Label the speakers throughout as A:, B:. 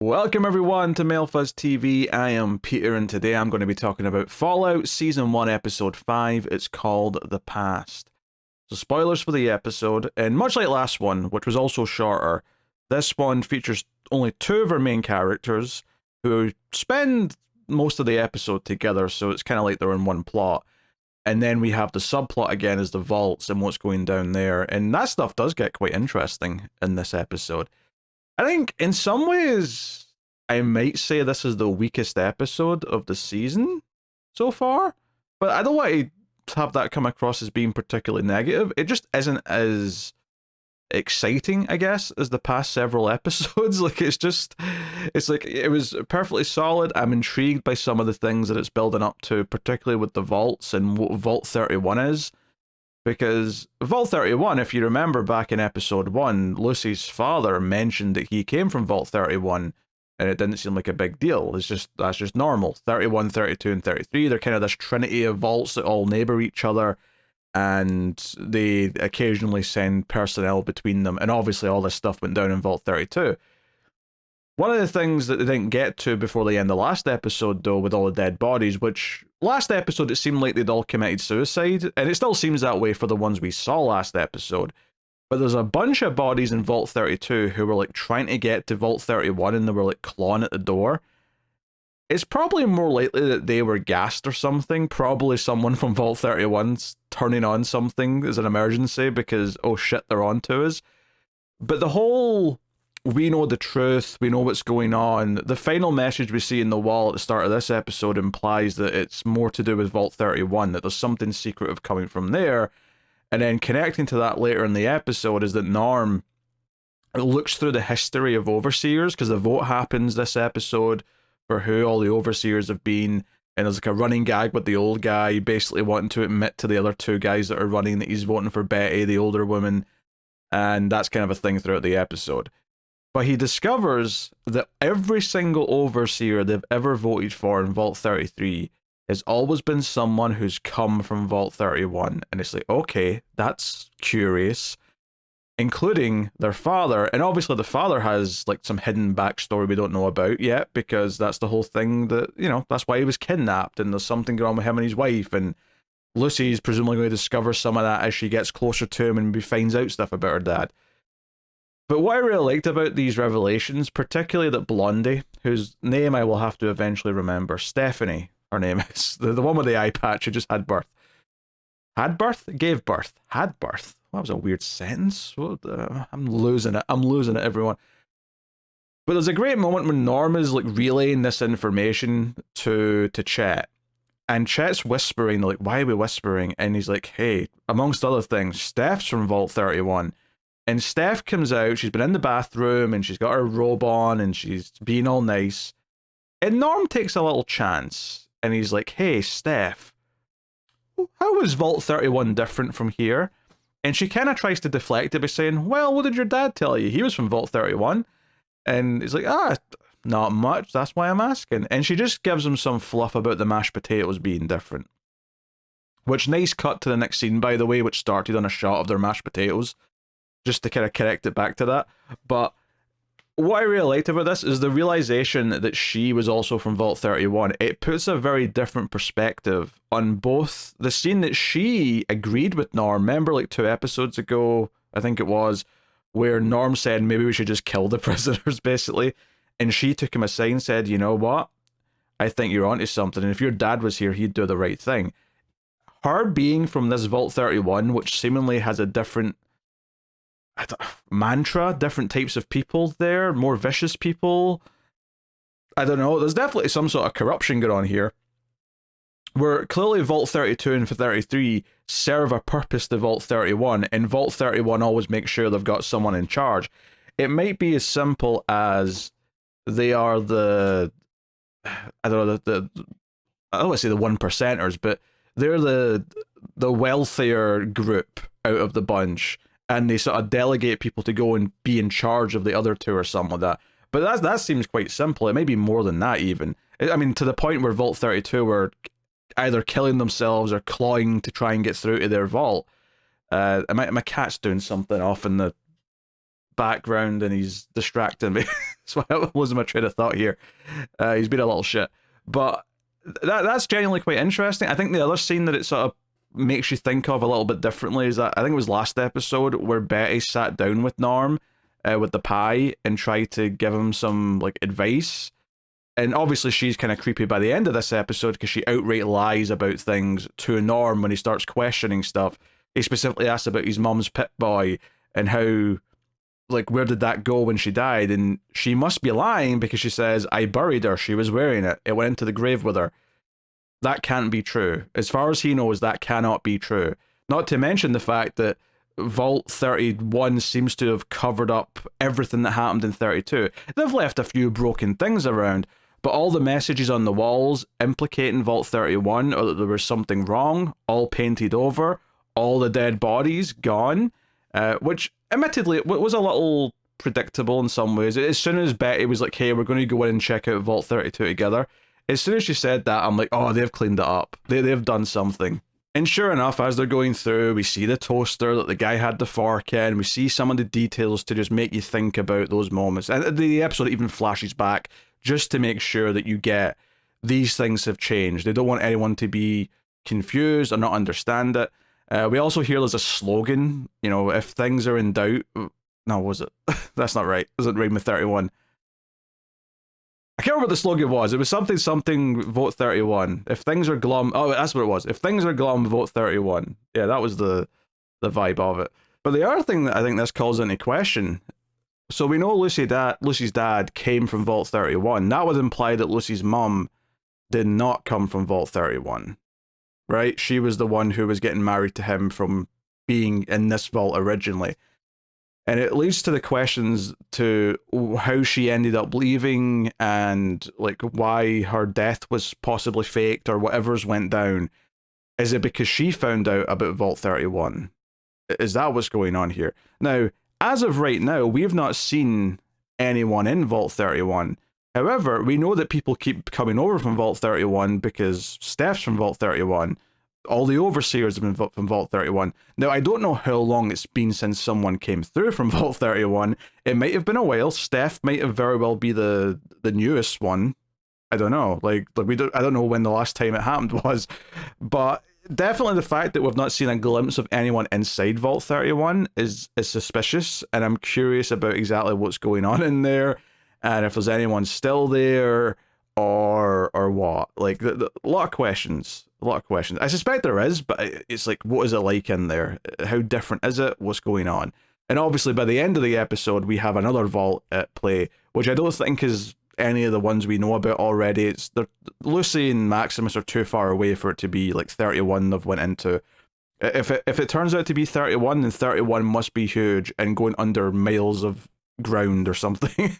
A: Welcome everyone to MailFuzz TV. I am Peter and today I'm going to be talking about Fallout Season 1 Episode 5. It's called The Past. So spoilers for the episode, and much like last one, which was also shorter, this one features only two of our main characters who spend most of the episode together, so it's kind of like they're in one plot. And then we have the subplot again as the vaults and what's going down there, and that stuff does get quite interesting in this episode. I think in some ways, I might say this is the weakest episode of the season so far, but I don't want to have that come across as being particularly negative. It just isn't as exciting, I guess, as the past several episodes. It's like it was perfectly solid. I'm intrigued by some of the things that it's building up to, particularly with the vaults and what Vault 31 is. Because Vault 31, if you remember back in episode 1, Lucy's father mentioned that he came from Vault 31, and it didn't seem like a big deal. That's just normal. 31, 32, and 33, they're kind of this trinity of vaults that all neighbor each other, and they occasionally send personnel between them, and obviously all this stuff went down in Vault 32. One of the things that they didn't get to before the end of last episode, though, with all the dead bodies, which last episode it seemed like they'd all committed suicide, and it still seems that way for the ones we saw last episode, but there's a bunch of bodies in Vault 32 who were like trying to get to Vault 31 and they were like clawing at the door. It's probably more likely that they were gassed or something, probably someone from Vault 31's turning on something as an emergency because, oh shit, they're on to us. But the whole we know the truth, we know what's going on. The final message we see in the wall at the start of this episode implies that it's more to do with Vault 31, that there's something secretive coming from there. And then connecting to that later in the episode is that Norm looks through the history of overseers, because the vote happens this episode for who all the overseers have been. And there's like a running gag with the old guy basically wanting to admit to the other two guys that are running that he's voting for Betty, the older woman. And that's kind of a thing throughout the episode. But he discovers that every single overseer they've ever voted for in Vault 33 has always been someone who's come from Vault 31. And it's like, okay, that's curious. Including their father. And obviously the father has like some hidden backstory we don't know about yet, because that's the whole thing that, you know, that's why he was kidnapped and there's something going on with him and his wife. And Lucy's presumably going to discover some of that as she gets closer to him and maybe finds out stuff about her dad. But what I really liked about these revelations, particularly that Blondie, whose name I will have to eventually remember, Stephanie, her name is, the one with the eye patch who just had birth. Had birth? Gave birth. Had birth. Well, that was a weird sentence. I'm losing it. I'm losing it, everyone. But there's a great moment when Norm is like relaying this information to Chet. And Chet's whispering, like, why are we whispering? And he's like, hey, amongst other things, Steph's from Vault 31. And Steph comes out, she's been in the bathroom, and she's got her robe on, and she's being all nice. And Norm takes a little chance, and he's like, hey, Steph, how is Vault 31 different from here? And she kind of tries to deflect it by saying, well, what did your dad tell you? He was from Vault 31. And he's like, not much, that's why I'm asking. And she just gives him some fluff about the mashed potatoes being different. Which, nice cut to the next scene, by the way, which started on a shot of their mashed potatoes, just to kind of connect it back to that. But what I really liked about this is the realization that she was also from Vault 31. It puts a very different perspective on both the scene that she agreed with Norm. Remember, like 2 episodes ago, I think it was, where Norm said maybe we should just kill the prisoners, basically. And she took him aside and said, you know what? I think you're onto something. And if your dad was here, he'd do the right thing. Her being from this Vault 31, which seemingly has a different mantra, different types of people there, more vicious people. I don't know, there's definitely some sort of corruption going on here, where clearly Vault 32 and 33 serve a purpose to Vault 31, and Vault 31 always makes sure they've got someone in charge. It might be as simple as they are the, I don't know, I don't want to say the 1%ers, but they're the wealthier group out of the bunch, and they sort of delegate people to go and be in charge of the other two or something like that. But that seems quite simple. It may be more than that even. I mean, to the point where Vault 32 were either killing themselves or clawing to try and get through to their vault. My cat's doing something off in the background and he's distracting me. So I'm losing my train of thought here. He's been a little shit. But that's genuinely quite interesting. I think the other scene that it sort of makes you think of a little bit differently is that I think it was last episode where Betty sat down with Norm with the pie and tried to give him some like advice. And obviously she's kind of creepy by the end of this episode because she outright lies about things to Norm when he starts questioning stuff. He specifically asks about his mum's Pip-Boy and how, like, where did that go when she died? And she must be lying because she says, I buried her, she was wearing it, it went into the grave with her. That can't be true. As far as he knows, that cannot be true. Not to mention the fact that Vault 31 seems to have covered up everything that happened in 32. They've left a few broken things around, but all the messages on the walls implicating Vault 31 or that there was something wrong, all painted over, all the dead bodies gone, which admittedly was a little predictable in some ways. As soon as Betty was like, hey, we're going to go in and check out Vault 32 together, as soon as she said that, I'm like, oh, they've cleaned it up. They've done something. And sure enough, as they're going through, we see the toaster that the guy had the fork in. We see some of the details to just make you think about those moments. And the episode even flashes back just to make sure that you get these things have changed. They don't want anyone to be confused or not understand it. We also hear there's a slogan, you know, if things are in doubt. No, was it? That's not right. Doesn't rhyme with 31. I can't remember what the slogan was. It was something, vote 31. If things are glum... Oh, that's what it was. If things are glum, vote 31. Yeah, that was the vibe of it. But the other thing that I think this calls into question... So we know Lucy's dad came from Vault 31. That would imply that Lucy's mum did not come from Vault 31. Right? She was the one who was getting married to him from being in this vault originally. And it leads to the questions to how she ended up leaving and like why her death was possibly faked or whatever's went down. Is it because she found out about Vault 31? Is that what's going on here? Now, as of right now, we have not seen anyone in Vault 31. However, we know that people keep coming over from Vault 31 because Steph's from Vault 31. All the overseers have been from Vault 31. Now, I don't know how long it's been since someone came through from Vault 31. It might have been a while. Steph might have very well be the newest one. I don't know. I don't know when the last time it happened was. But definitely the fact that we've not seen a glimpse of anyone inside Vault 31 is suspicious. And I'm curious about exactly what's going on in there. And if there's anyone still there or what. Like, a lot of questions. A lot of questions. I suspect there is, but it's like, what is it like in there? How different is it? What's going on? And obviously, by the end of the episode, we have another vault at play, which I don't think is any of the ones we know about already. Lucy and Maximus are too far away for it to be like 31 they've went into. If it turns out to be 31, then 31 must be huge and going under miles of ground or something.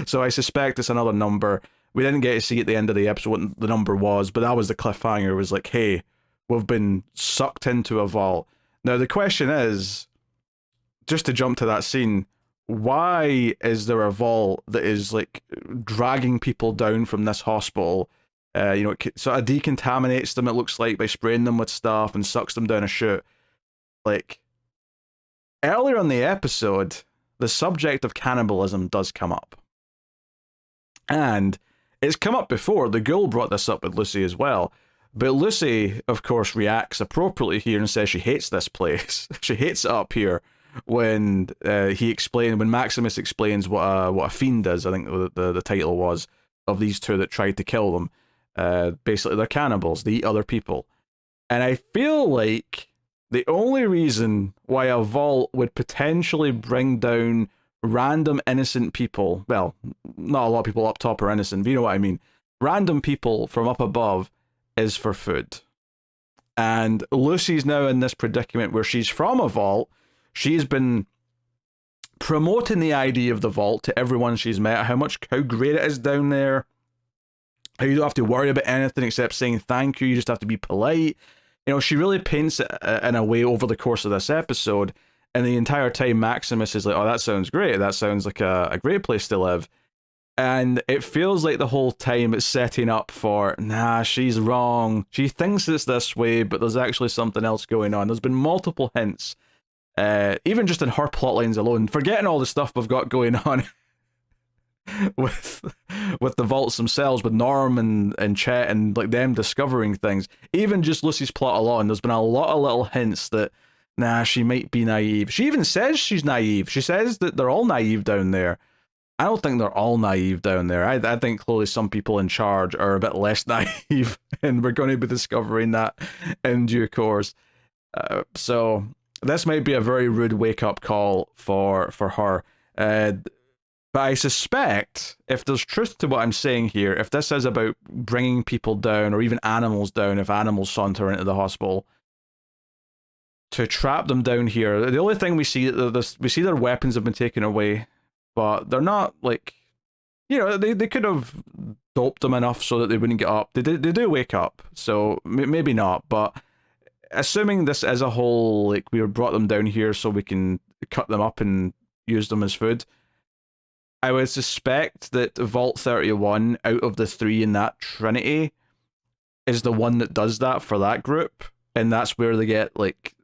A: So I suspect it's another number. We didn't get to see at the end of the episode what the number was, but that was the cliffhanger. It was like, hey, we've been sucked into a vault. Now, the question is, just to jump to that scene, why is there a vault that is, like, dragging people down from this hospital? It sort of decontaminates them, it looks like, by spraying them with stuff and sucks them down a chute. Like, earlier in the episode, the subject of cannibalism does come up. And it's come up before. The ghoul brought this up with Lucy as well. But Lucy, of course, reacts appropriately here and says she hates this place. She hates it up here when when Maximus explains what a fiend is. I think the title was of these two that tried to kill them. Basically, they're cannibals. They eat other people. And I feel like the only reason why a vault would potentially bring down random innocent people, well, not a lot of people up top are innocent, but you know what I mean, random people from up above, is for food. And Lucy's now in this predicament where she's from a vault. She's been promoting the idea of the vault to everyone she's met, how great it is down there, how you don't have to worry about anything except saying thank you, you just have to be polite. You know, she really paints it in a way over the course of this episode. And the entire time, Maximus is like, oh, that sounds great. That sounds like a great place to live. And it feels like the whole time it's setting up for, nah, she's wrong. She thinks it's this way, but there's actually something else going on. There's been multiple hints, even just in her plot lines alone, forgetting all the stuff we've got going on with with the vaults themselves, with Norm and Chet and like them discovering things. Even just Lucy's plot alone, there's been a lot of little hints that nah, she might be naive. She even says she's naive. She says that they're all naive down there. I don't think they're all naive down there. I think clearly some people in charge are a bit less naive, and we're going to be discovering that in due course. So this might be a very rude wake up call for her. But I suspect if there's truth to what I'm saying here, if this is about bringing people down or even animals down, if animals saunter into the hospital, to trap them down here, the only thing we see their weapons have been taken away, but they're not like, they could have doped them enough so that they wouldn't get up. They do wake up, so maybe not. But assuming this as a whole, like we brought them down here so we can cut them up and use them as food, I would suspect that Vault 31 out of the three in that trinity is the one that does that for that group, and that's where they get like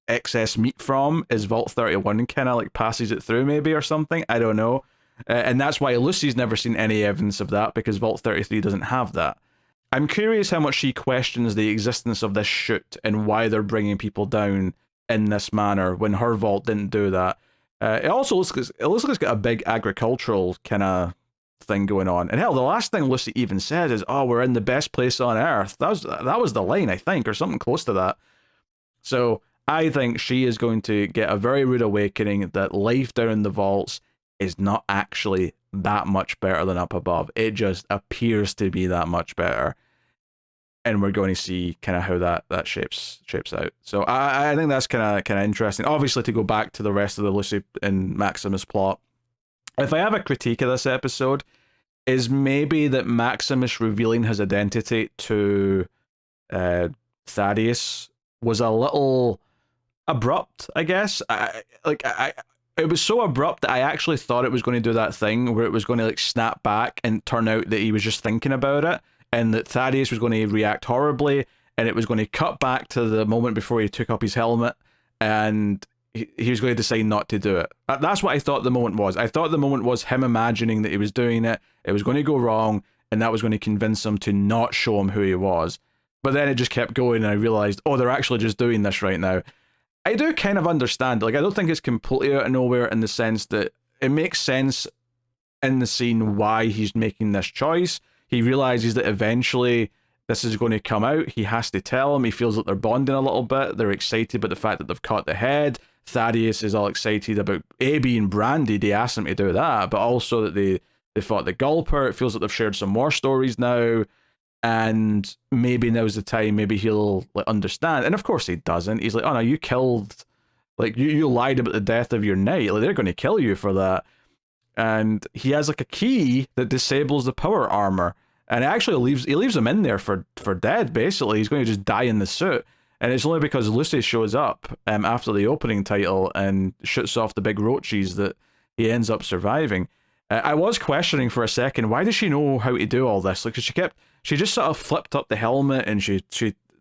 A: excess meat from, is Vault 31 kind of like passes it through maybe or something. I don't know. And that's why Lucy's never seen any evidence of that, because Vault 33 doesn't have that. I'm curious how much she questions the existence of this chute and why they're bringing people down in this manner when her vault didn't do that. It also looks like it's got a big agricultural kind of thing going on. And hell, the last thing Lucy even said is, "Oh, we're in the best place on Earth." That was the line, I think, or something close to that. So I think she is going to get a very rude awakening that life down in the vaults is not actually that much better than up above. It just appears to be that much better. And we're going to see kind of how that shapes out. So I think that's kind of interesting. Obviously, to go back to the rest of the Lucy and Maximus plot, if I have a critique of this episode, is maybe that Maximus revealing his identity to Thaddeus was a little abrupt, I guess. It was so abrupt that I actually thought it was going to do that thing where it was going to like snap back and turn out that he was just thinking about it, and that Thaddeus was going to react horribly, and it was going to cut back to the moment before he took up his helmet, and he was going to decide not to do it. That's what I thought the moment was. I thought the moment was him imagining that he was doing it, it was going to go wrong, and that was going to convince him to not show him who he was. But then it just kept going, and I realized, oh, they're actually just doing this right now. I do kind of understand. Like, I don't think it's completely out of nowhere in the sense that it makes sense in the scene why he's making this choice. He realizes that eventually this is going to come out. He has to tell him. He feels that they're bonding a little bit. They're excited about the fact that they've caught the head. Thaddeus is all excited about being branded. He asked him to do that, but also that they fought the Gulper. It feels like they've shared some more stories now. And maybe now's the time, maybe he'll like understand. And of course he doesn't. He's like, oh no, you killed, like you lied about the death of your knight. Like, they're going to kill you for that. And he has like a key that disables the power armor. And it actually leaves him in there for dead, basically. He's going to just die in the suit. And it's only because Lucy shows up after the opening title and shoots off the big roaches that he ends up surviving. I was questioning for a second, why does she know how to do all this? Like, she just sort of flipped up the helmet and she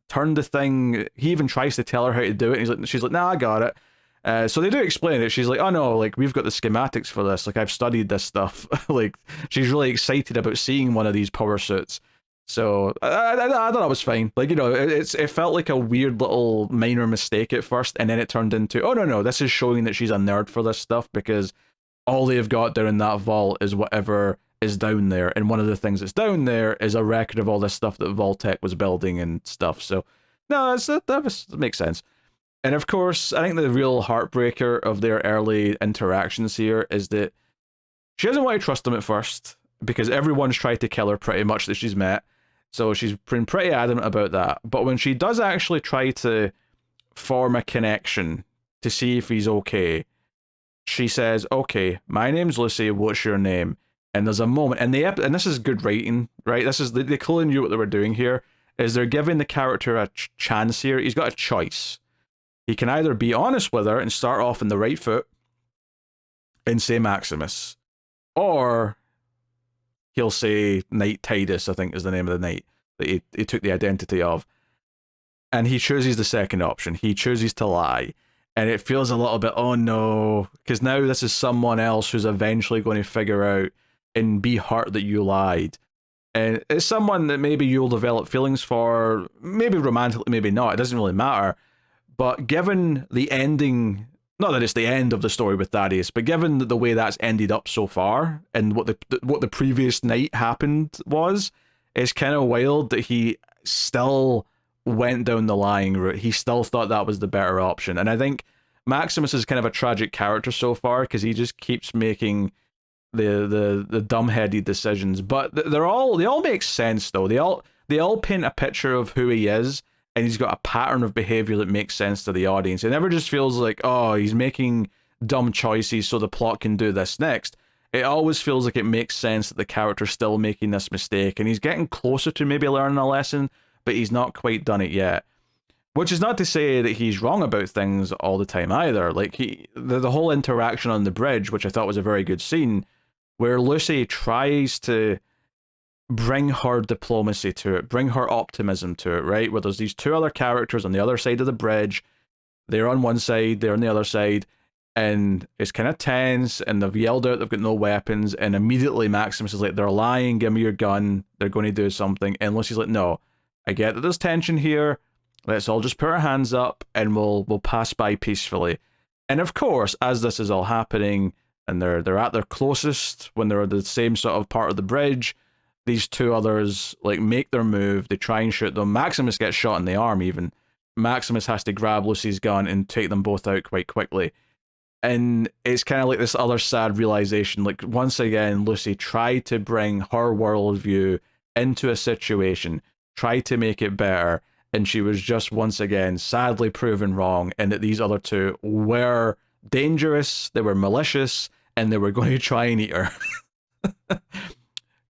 A: turned the thing. He even tries to tell her how to do it. She's like, nah, I got it. So they do explain it. She's like, oh no, like we've got the schematics for this. Like I've studied this stuff. Like she's really excited about seeing one of these power suits. So I thought it was fine. Like, it felt like a weird little minor mistake at first, and then it turned into, oh no, this is showing that she's a nerd for this stuff, because all they've got down in that vault is whatever is down there, and one of the things that's down there is a record of all this stuff that Vault-Tec was building and stuff. So no, that makes sense. And of course, I think the real heartbreaker of their early interactions here is that she doesn't want to trust him at first, because everyone's tried to kill her pretty much that she's met. So she's been pretty adamant about that. But when she does actually try to form a connection to see if he's okay, she says, okay, my name's Lucy, what's your name? And there's a moment, and this is good writing, right? They clearly knew what they were doing here, is they're giving the character a chance here. He's got a choice. He can either be honest with her and start off in the right foot and say Maximus, or he'll say Knight Tidus, I think is the name of the knight that he took the identity of. And he chooses the second option. He chooses to lie. And it feels a little bit, oh no, because now this is someone else who's eventually going to figure out and be hurt that you lied. And it's someone that maybe you'll develop feelings for, maybe romantically, maybe not. It doesn't really matter. But given the ending, not that it's the end of the story with Thaddeus, but given the way that's ended up so far and what the previous night happened was, it's kind of wild that he still went down the lying route. He still thought that was the better option. And I think Maximus is kind of a tragic character so far because he just keeps making the dumbheaded decisions. But they all make sense though. They all paint a picture of who he is, and he's got a pattern of behavior that makes sense to the audience. It never just feels like, oh, he's making dumb choices so the plot can do this next. It always feels like it makes sense that the character's still making this mistake, and he's getting closer to maybe learning a lesson, but he's not quite done it yet. Which is not to say that he's wrong about things all the time either. Like the whole interaction on the bridge, which I thought was a very good scene, where Lucy tries to bring her diplomacy to it, bring her optimism to it, right? Where there's these two other characters on the other side of the bridge. They're on one side, they're on the other side, and it's kind of tense, and they've yelled out they've got no weapons, and immediately Maximus is like, they're lying, give me your gun, they're going to do something. And Lucy's like, no, I get that there's tension here, let's all just put our hands up and we'll pass by peacefully. And of course, as this is all happening, and they're at their closest, when they're at the same sort of part of the bridge, these two others like make their move, they try and shoot them. Maximus gets shot in the arm even. Maximus has to grab Lucy's gun and take them both out quite quickly. And it's kind of like this other sad realization, like once again, Lucy tried to bring her worldview into a situation, tried to make it better, and she was just once again sadly proven wrong, and that these other two were dangerous, they were malicious, and they were going to try and eat her.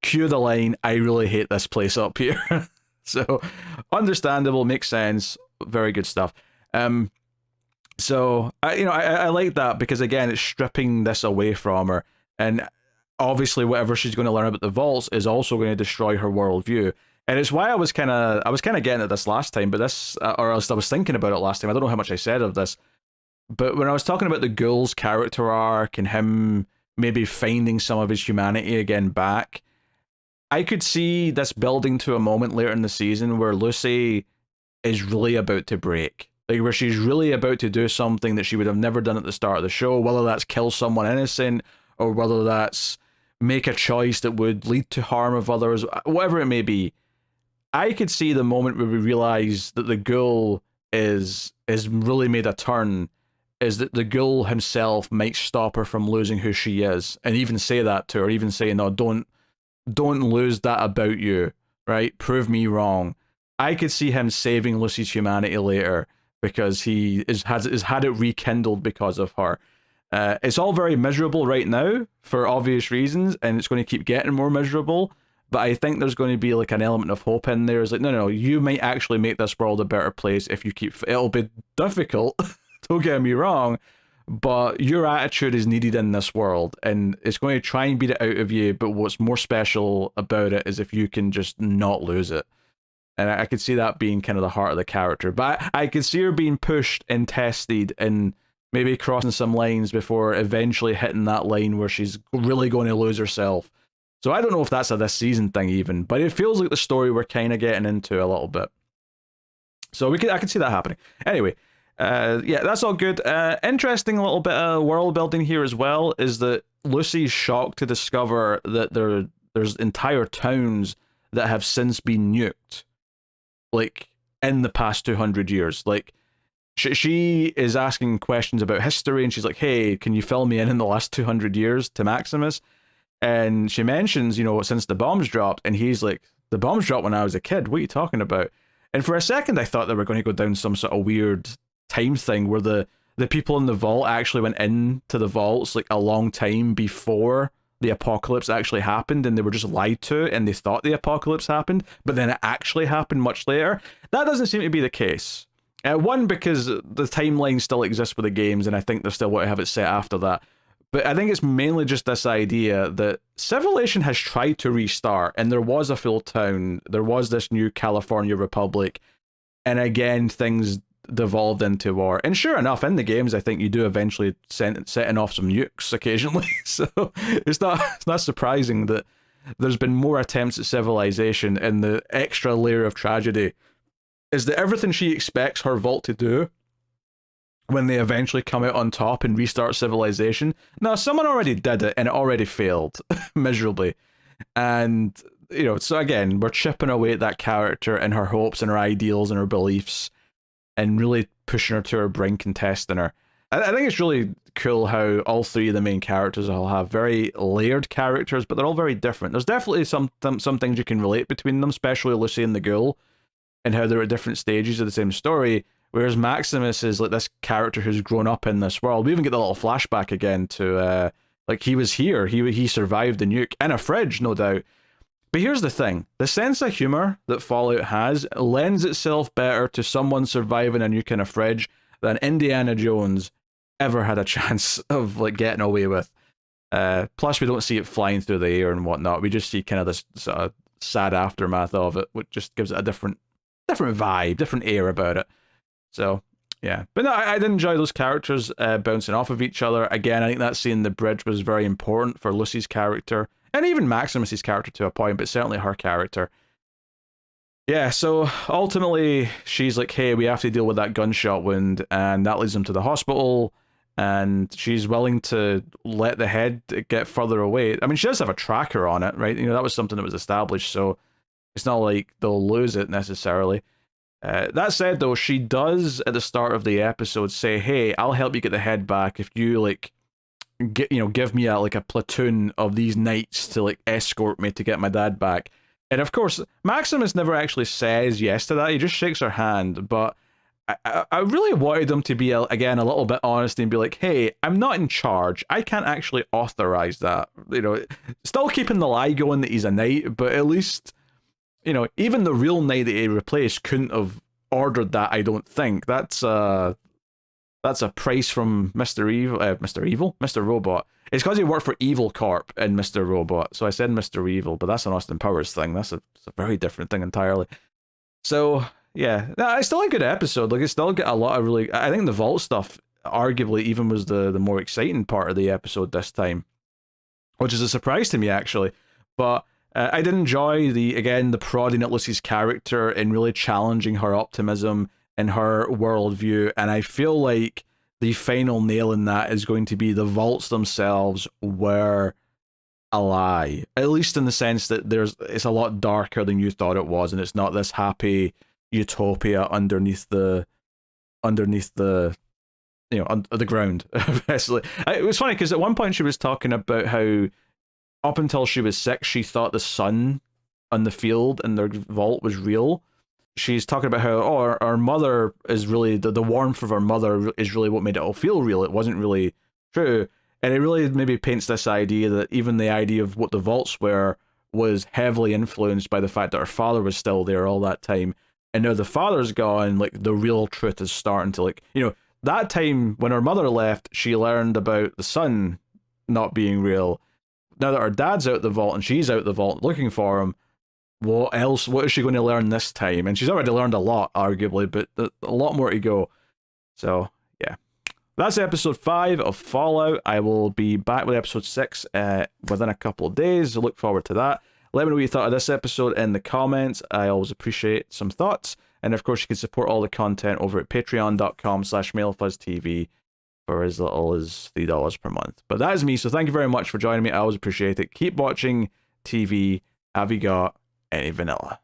A: Cue the line, I really hate this place up here. So, understandable, makes sense, very good stuff. So, I like that because, again, it's stripping this away from her, and obviously whatever she's going to learn about the vaults is also going to destroy her worldview. And it's why I was kind of getting at this last time, but this, or else I was thinking about it last time. I don't know how much I said of this, but when I was talking about the Ghoul's character arc and him maybe finding some of his humanity again back, I could see this building to a moment later in the season where Lucy is really about to break. Like, where she's really about to do something that she would have never done at the start of the show, whether that's kill someone innocent, or whether that's make a choice that would lead to harm of others, whatever it may be. I could see the moment where we realize that the Ghoul is really made a turn, is that the Ghoul himself might stop her from losing who she is, and even say that to her, even say, no, don't lose that about you, right? Prove me wrong. I could see him saving Lucy's humanity later because he has had it rekindled because of her. It's all very miserable right now for obvious reasons, and it's going to keep getting more miserable. But I think there's going to be like an element of hope in there. It's like, no, you might actually make this world a better place if you keep. It'll be difficult. Don't get me wrong, but your attitude is needed in this world, and it's going to try and beat it out of you. But what's more special about it is if you can just not lose it. And I could see that being kind of the heart of the character. But I could see her being pushed and tested and maybe crossing some lines before eventually hitting that line where she's really going to lose herself. So I don't know if that's a this season thing even, but it feels like the story we're kind of getting into a little bit. So I can see that happening. Anyway, yeah, that's all good. Interesting little bit of world building here as well is that Lucy's shocked to discover that there's entire towns that have since been nuked, like in the past 200 years. Like she is asking questions about history, and she's like, "Hey, can you fill me in the last 200 years to Maximus?" And she mentions, since the bombs dropped, and he's like, "The bombs dropped when I was a kid. What are you talking about?" And for a second, I thought they were going to go down some sort of weird time thing where the people in the vault actually went into the vaults like a long time before the apocalypse actually happened, and they were just lied to, and they thought the apocalypse happened, but then it actually happened much later. That doesn't seem to be the case. One, because the timeline still exists with the games, and I think they still want to have it set after that. But I think it's mainly just this idea that Civilization has tried to restart, and there was a full town, there was this new California Republic, and again, things devolved into war. And sure enough, in the games, I think you do eventually setting off some nukes occasionally. So it's not surprising that there's been more attempts at civilization, and the extra layer of tragedy is that everything she expects her vault to do when they eventually come out on top and restart civilization, no, someone already did it and it already failed miserably. And, you know, so again, we're chipping away at that character and her hopes and her ideals and her beliefs and really pushing her to her brink and testing her. I think it's really cool how all three of the main characters all have very layered characters, but they're all very different. There's definitely some things you can relate between them, especially Lucy and the Ghoul, and how they're at different stages of the same story. Whereas Maximus is like this character who's grown up in this world. We even get the little flashback again to like he was here, he survived the nuke in a fridge, no doubt. But here's the thing: the sense of humor that Fallout has lends itself better to someone surviving a nuke in a fridge than Indiana Jones ever had a chance of like getting away with. Plus, we don't see it flying through the air and whatnot. We just see kind of this sort of sad aftermath of it, which just gives it a different vibe, different air about it. So yeah, but no, I did enjoy those characters bouncing off of each other. Again, I think that scene in the bridge was very important for Lucy's character, and even Maximus's character to a point, but certainly her character. Yeah, so ultimately she's like, hey, we have to deal with that gunshot wound, and that leads them to the hospital, and she's willing to let the head get further away. I mean, she does have a tracker on it, right? You know, that was something that was established, so it's not like they'll lose it necessarily. That said, though, she does at the start of the episode say, hey, I'll help you get the head back if you like give me a platoon of these knights to like escort me to get my dad back. And of course, Maximus never actually says yes to that. He just shakes her hand. But I really wanted him to be, again, a little bit honest and be like, hey, I'm not in charge. I can't actually authorize that. You know, still keeping the lie going that he's a knight, but at least, you know, even the real knight that he replaced couldn't have ordered that, I don't think. That's a price from Mr. Robot. It's because he worked for Evil Corp in Mr. Robot. So I said Mr. Evil, but that's an Austin Powers thing. That's a very different thing entirely. So yeah, it's still a good episode. Like, it's still got a lot of really. I think the vault stuff arguably even was the more exciting part of the episode this time, which is a surprise to me actually. But I did enjoy the prodding at Lucy's character and really challenging her optimism and her worldview, and I feel like the final nail in that is going to be the vaults themselves were a lie, at least in the sense that it's a lot darker than you thought it was, and it's not this happy utopia underneath the the ground. Basically, it was funny because at one point she was talking about how up until she was 6, she thought the sun on the field in their vault was real. She's talking about how, our mother is really, the warmth of our mother is really what made it all feel real. It wasn't really true. And it really maybe paints this idea that even the idea of what the vaults were was heavily influenced by the fact that her father was still there all that time. And now the father's gone, like, the real truth is starting to, like, you know, that time when her mother left, she learned about the sun not being real. Now that her dad's out the vault and she's out the vault looking for him, what is she going to learn this time? And she's already learned a lot, arguably, but a lot more to go. So yeah, that's episode 5 of Fallout. I will be back with episode 6 within a couple of days, so look forward to that. Let me know what you thought of this episode in the comments. I always appreciate some thoughts. And of course, you can support all the content over at patreon.com/MailFuzzTV for as little as $3 per month. But that is me, so thank you very much for joining me. I always appreciate it. Keep watching TV. Have you got any vanilla?